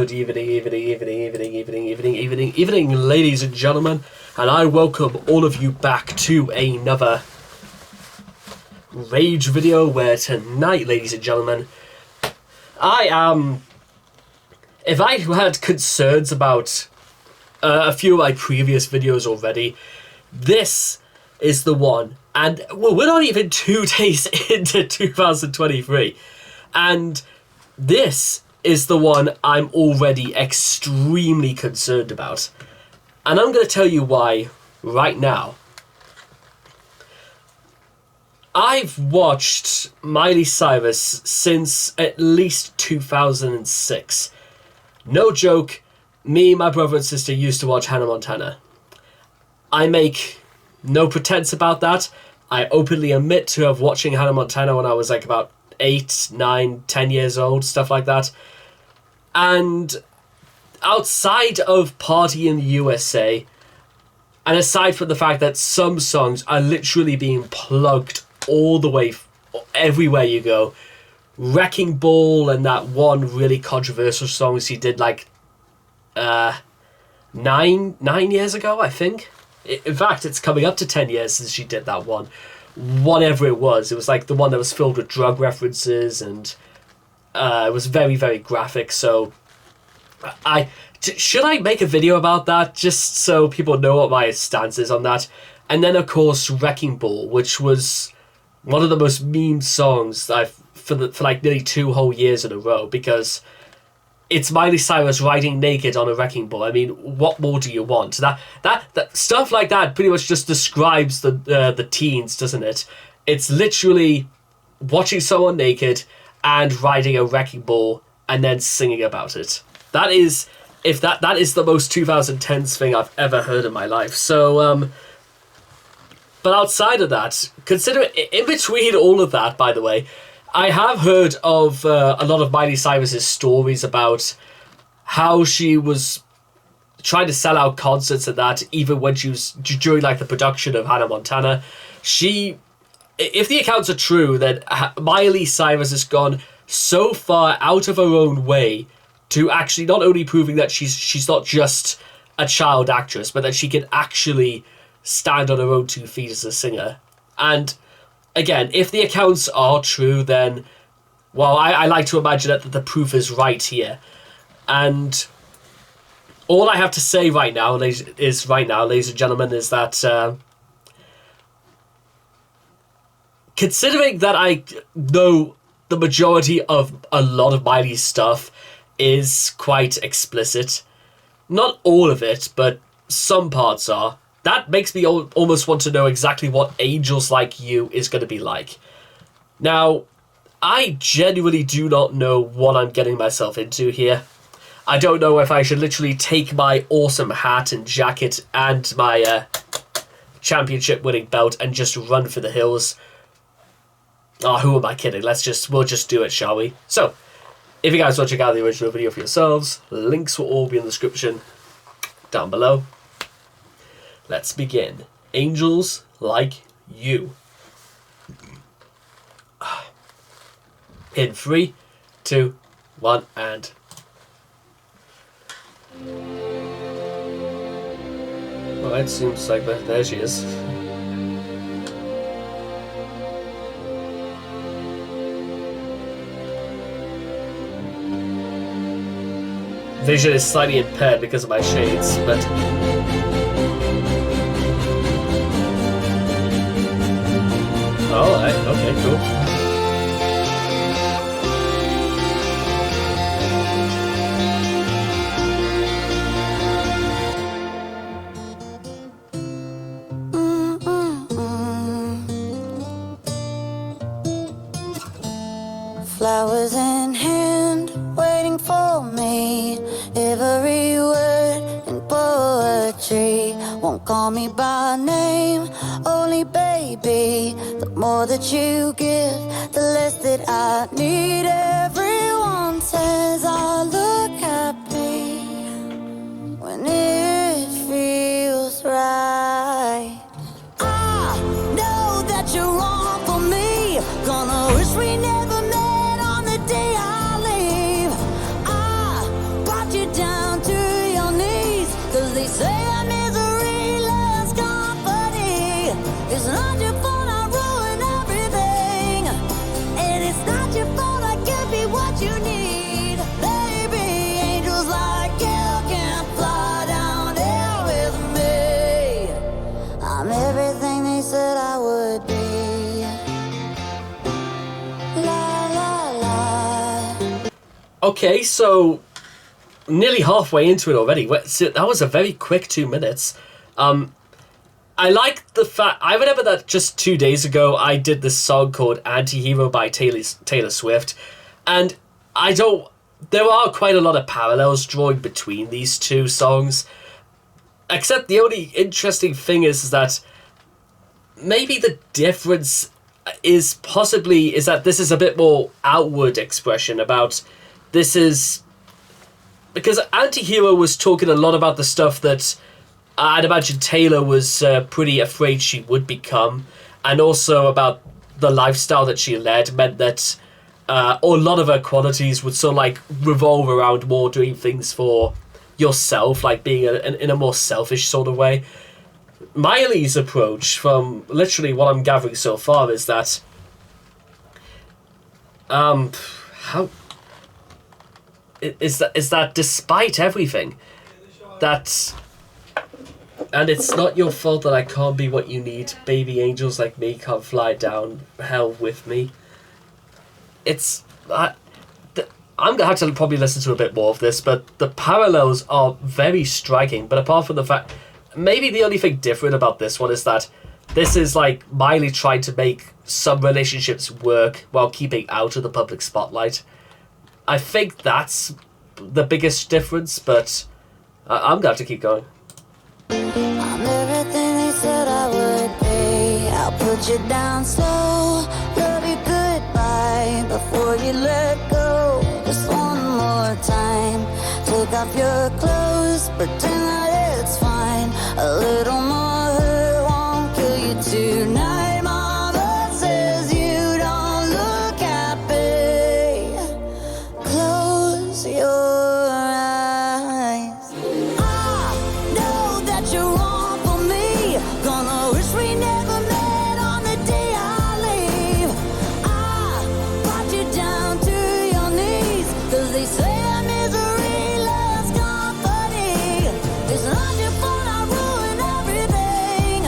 Good evening, ladies and gentlemen, and I welcome all of you back to another Rage video where tonight, ladies and gentlemen, if I had concerns about a few of my previous videos already, this is the one. And well, we're not even 2 days into 2023, and this is the one I'm already extremely concerned about. And I'm going to tell you why right now. I've watched Miley Cyrus since at least 2006. No joke, me, my brother and sister used to watch Hannah Montana. I make no pretense about that. I openly admit to have watching Hannah Montana when I was like about 8, 9, 10 years old, stuff like that. And outside of Party in the USA, and aside from the fact that some songs are literally being plugged all the way, everywhere you go, Wrecking Ball and that one really controversial song she did like 9 years ago, I think. In fact, it's coming up to 10 years since she did that one. Whatever it was like the one that was filled with drug references, and it was very, very graphic. So should I make a video about that just so people know what my stance is on that? And then of course Wrecking Ball, which was one of the most memed songs for like nearly 2 whole years in a row, because it's Miley Cyrus riding naked on a wrecking ball. I mean, what more do you want? That stuff like that pretty much just describes the teens, doesn't it? It's literally watching someone naked and riding a wrecking ball and then singing about it. That is the most 2010s thing I've ever heard in my life. So, but outside of that, consider in between all of that, by the way, I have heard of a lot of Miley Cyrus's stories about how she was trying to sell out concerts and that, even when she was during like the production of Hannah Montana. If the accounts are true, then Miley Cyrus has gone so far out of her own way to actually not only proving that she's not just a child actress, but that she can actually stand on her own 2 feet as a singer. And again, if the accounts are true, then, well, I like to imagine that the proof is right here. And all I have to say right now, ladies and gentlemen, is that considering that I know the majority of a lot of Miley's stuff is quite explicit, not all of it, but some parts are, that makes me almost want to know exactly what Angels Like You is going to be like. Now, I genuinely do not know what I'm getting myself into here. I don't know if I should literally take my awesome hat and jacket and my championship-winning belt and just run for the hills. Oh, who am I kidding? We'll just do it, shall we? So, if you guys want to check out the original video for yourselves, links will all be in the description down below. Let's begin. Angels Like You. In 3, 2, 1, and... Well, it seems like there she is. Vision is slightly impaired because of my shades, but... Alright, okay, cool. Flowers in hand, waiting for me. Every word in poetry. Won't call me by name, only baby. The more that you give, the less that I need. Everyone says I look happy when it feels right. I know that you're wrong for me. Gonna wish we never met on the day I leave. I brought you Okay, so nearly halfway into it already. So that was a very quick 2 minutes. I like the fact... I remember that just 2 days ago, I did this song called Anti-Hero by Taylor Swift. And I don't... There are quite a lot of parallels drawing between these two songs. Except the only interesting thing is that maybe the difference is that this is a bit more outward expression about... This is... Because Anti-Hero was talking a lot about the stuff that I'd imagine Taylor was pretty afraid she would become, and also about the lifestyle that she led meant that a lot of her qualities would sort of like revolve around more doing things for yourself, like being in a more selfish sort of way. Miley's approach, from literally what I'm gathering so far, is that is that despite everything, that, and it's not your fault that I can't be what you need, baby angels like me can't fly down hell with me. I'm gonna have to probably listen to a bit more of this, but the parallels are very striking. But apart from the fact, maybe the only thing different about this one is that this is like Miley trying to make some relationships work while keeping out of the public spotlight. I think that's the biggest difference, but I'm gonna have to keep going. I'm everything they said I would be. I'll put you down slow, love you goodbye before you let go. Just one more time, take off your clothes, pretend that it's fine. A little more hurt won't kill you tonight. Mama says you don't look happy. Close your eyes. I know that you're wrong for me. Gonna wish we never met on the day I leave. I brought you down to your knees, 'cause they say that misery loves company. It's not your fault I ruined everything,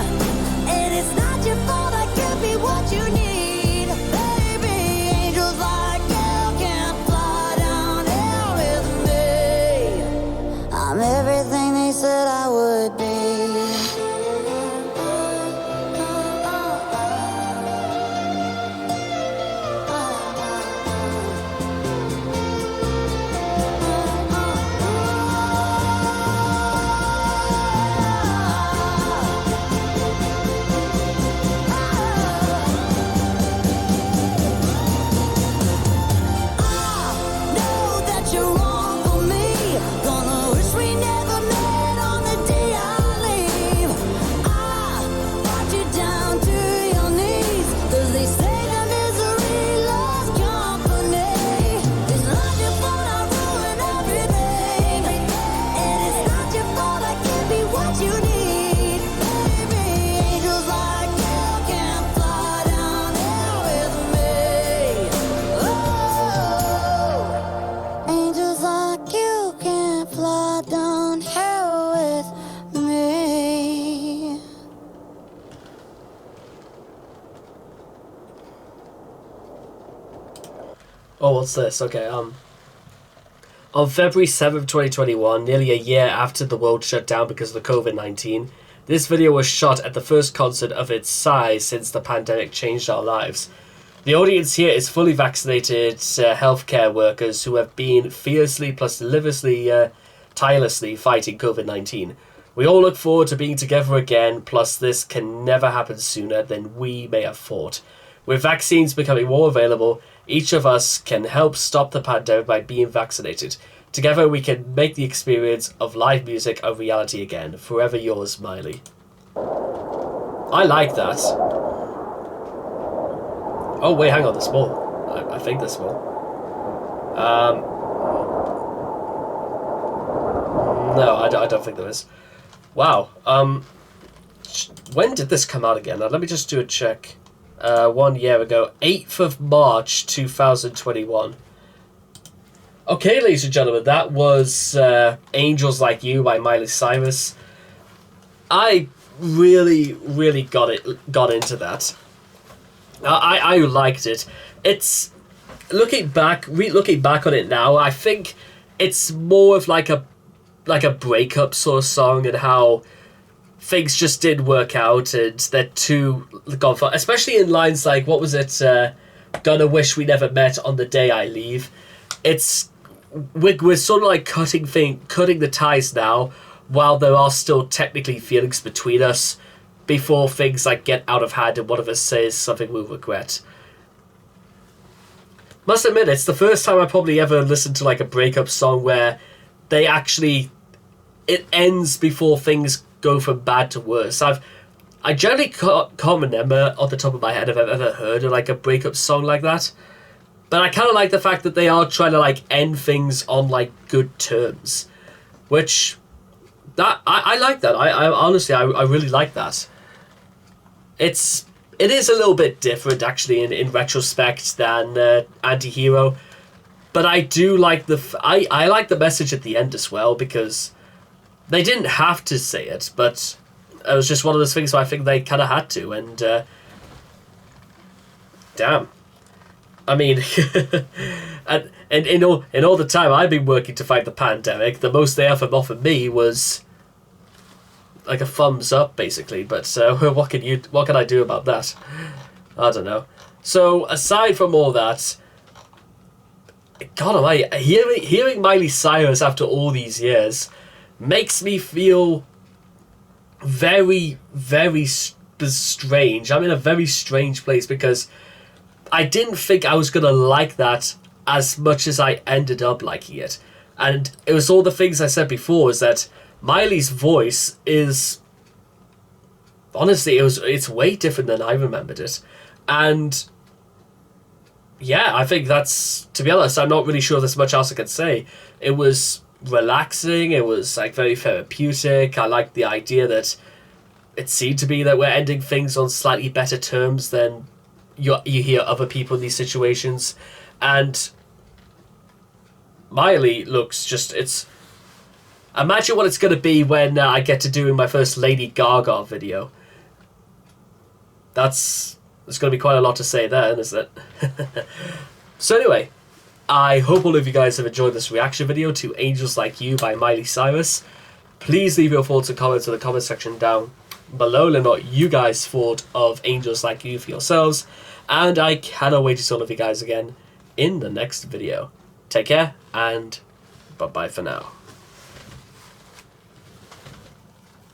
and it's not your fault I can't be what you need. Baby, angels like you can't fly down here with me. I'm everything they said I would be. Know that you're wrong for me. Gonna wish we never met on the day I leave. I brought you down to your knees, 'cause they say that misery loves company. It's not your fault I ruined everything, and it's not your fault I can't be what you need. Baby, angels like you can't fly down here with me. Oh, angels like you can't fly down here with me. Oh, what's this? Okay, on February 7th, 2021, nearly a year after the world shut down because of the COVID-19, this video was shot at the first concert of its size since the pandemic changed our lives. The audience here is fully vaccinated healthcare workers who have been fiercely plus tirelessly fighting COVID-19. We all look forward to being together again, plus this can never happen sooner than we may have thought. With vaccines becoming more available, each of us can help stop the pandemic by being vaccinated. Together we can make the experience of live music a reality again. Forever yours, Miley. I like that. Oh wait, hang on, there's more. I think there's more. No, I don't think there is. Wow. When did this come out again? Now, let me just do a check. 1 year ago, 8th of March 2021. Okay, ladies and gentlemen, that was Angels Like You by Miley Cyrus. I really got into that. I liked it. looking back on it now, I think it's more of like a breakup sort of song, and how things just didn't work out and they're too gone for, especially in lines like, what was it, gonna wish we never met on the day I leave. It's we're sort of like cutting the ties now, while there are still technically feelings between us, before things like get out of hand and one of us says something we'll regret. Must admit, it's the first time I probably ever listened to like a breakup song where they actually, it ends before things go from bad to worse. I generally can't remember off the top of my head if I've ever heard of like a breakup song like that. But I kind of like the fact that they are trying to like end things on like good terms, which that I like that. I honestly I really like that. It is a little bit different actually in retrospect than Anti-Hero, but I do like I like the message at the end as well, because they didn't have to say it, but it was just one of those things where I think they kind of had to, and damn. I mean, and in all the time I've been working to fight the pandemic, the most they ever offered me was like a thumbs up, basically. But what can I do about that? I don't know. So aside from all that, God almighty, hearing Miley Cyrus after all these years makes me feel very, very strange. I'm in a very strange place, because I didn't think I was going to like that as much as I ended up liking it. And it was all the things I said before, is that Miley's voice is, honestly, it's way different than I remembered it. And yeah, I think that's, to be honest, I'm not really sure there's much else I could say. It was relaxing, it was like very therapeutic. I liked the idea that it seemed to be that we're ending things on slightly better terms than you hear other people in these situations. And Miley looks just, imagine what it's going to be when I get to doing my first Lady Gaga video. There's going to be quite a lot to say there, isn't it? So anyway, I hope all of you guys have enjoyed this reaction video to Angels Like You by Miley Cyrus. Please leave your thoughts and comments in the comment section down below. Let me know what you guys thought of Angels Like You for yourselves. And I cannot wait to see all of you guys again in the next video. Take care, and bye-bye for now.